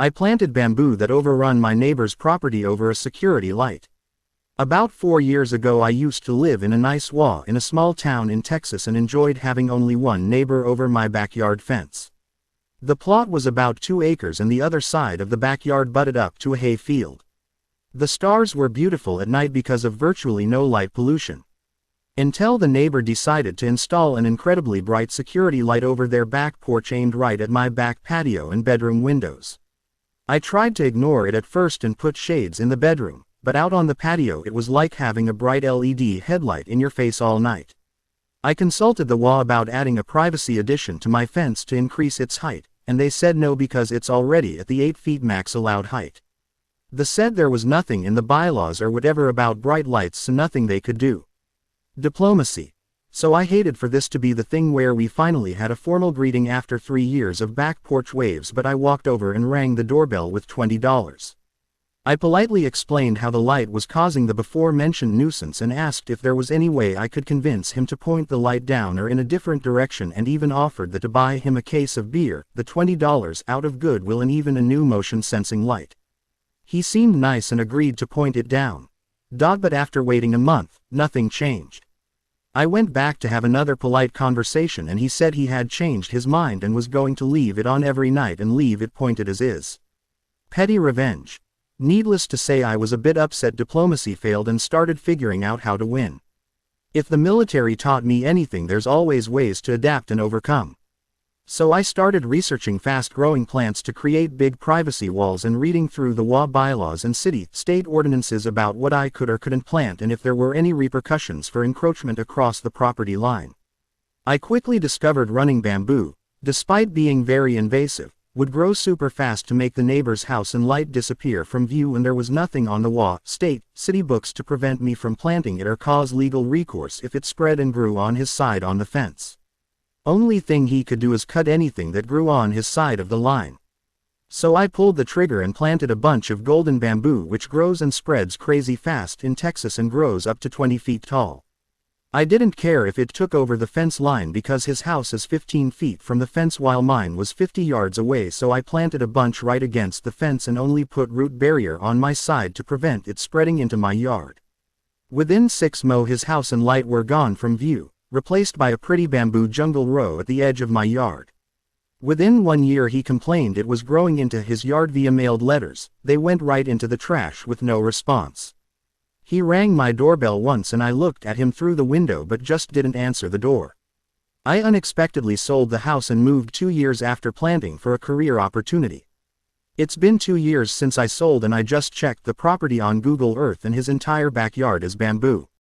I planted bamboo that overrun my neighbor's property over a security light. About 4 years ago I used to live in a nice wah in a small town in Texas and enjoyed having only one neighbor over my backyard fence. The plot was about 2 acres and the other side of the backyard butted up to a hay field. The stars were beautiful at night because of virtually no light pollution. Until the neighbor decided to install an incredibly bright security light over their back porch aimed right at my back patio and bedroom windows. I tried to ignore it at first and put shades in the bedroom, but out on the patio it was like having a bright LED headlight in your face all night. I consulted the WA about adding a privacy addition to my fence to increase its height, and they said no because it's already at the 8 feet max allowed height. They said there was nothing in the bylaws or whatever about bright lights, so nothing they could do. Diplomacy. So I hated for this to be the thing where we finally had a formal greeting after 3 years of back porch waves, but I walked over and rang the doorbell with $20. I politely explained how the light was causing the before-mentioned nuisance and asked if there was any way I could convince him to point the light down or in a different direction, and even offered to buy him a case of beer, the $20 out of goodwill, and even a new motion-sensing light. He seemed nice and agreed to point it down. But after waiting a month, nothing changed. I went back to have another polite conversation and he said he had changed his mind and was going to leave it on every night and leave it pointed as is. Petty revenge. Needless to say, I was a bit upset diplomacy failed and started figuring out how to win. If the military taught me anything, there's always ways to adapt and overcome. So I started researching fast-growing plants to create big privacy walls and reading through the WA bylaws and state ordinances about what I could or couldn't plant and if there were any repercussions for encroachment across the property line. I quickly discovered running bamboo, despite being very invasive, would grow super fast to make the neighbor's house and light disappear from view, and there was nothing on the WA, city books to prevent me from planting it or cause legal recourse if it spread and grew on his side on the fence. Only thing he could do is cut anything that grew on his side of the line. So I pulled the trigger and planted a bunch of golden bamboo, which grows and spreads crazy fast in Texas and grows up to 20 feet tall. I didn't care if it took over the fence line because his house is 15 feet from the fence while mine was 50 yards away, so I planted a bunch right against the fence and only put root barrier on my side to prevent it spreading into my yard. Within 6 months his house and light were gone from view, replaced by a pretty bamboo jungle row at the edge of my yard. Within 1 year he complained it was growing into his yard via mailed letters. They went right into the trash with no response. He rang my doorbell once and I looked at him through the window but just didn't answer the door. I unexpectedly sold the house and moved 2 years after planting for a career opportunity. It's been 2 years since I sold and I just checked the property on Google Earth and his entire backyard is bamboo.